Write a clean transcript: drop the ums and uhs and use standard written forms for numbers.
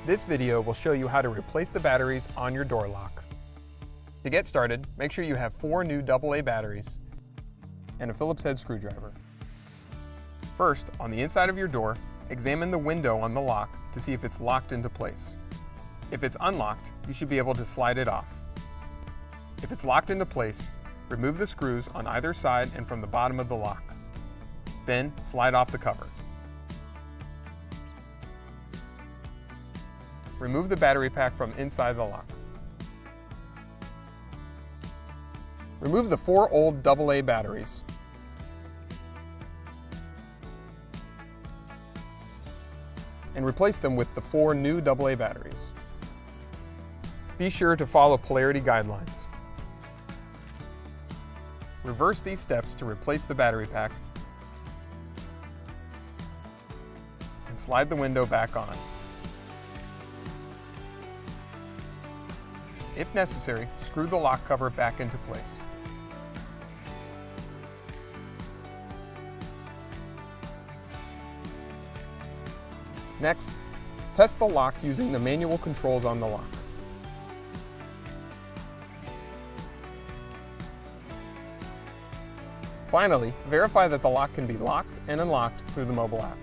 This video will show you how to replace the batteries on your door lock. To get started, make sure you have 4 new AA batteries and a Phillips head screwdriver. First, on the inside of your door, examine the window on the lock to see if it's locked into place. If it's unlocked, you should be able to slide it off. If it's locked into place, remove the screws on either side and from the bottom of the lock. Then, slide off the cover. Remove the battery pack from inside the lock. Remove the 4 old AA batteries. And replace them with the 4 new AA batteries. Be sure to follow polarity guidelines. Reverse these steps to replace the battery pack and slide the window back on. If necessary, screw the lock cover back into place. Next, test the lock using the manual controls on the lock. Finally, verify that the lock can be locked and unlocked through the mobile app.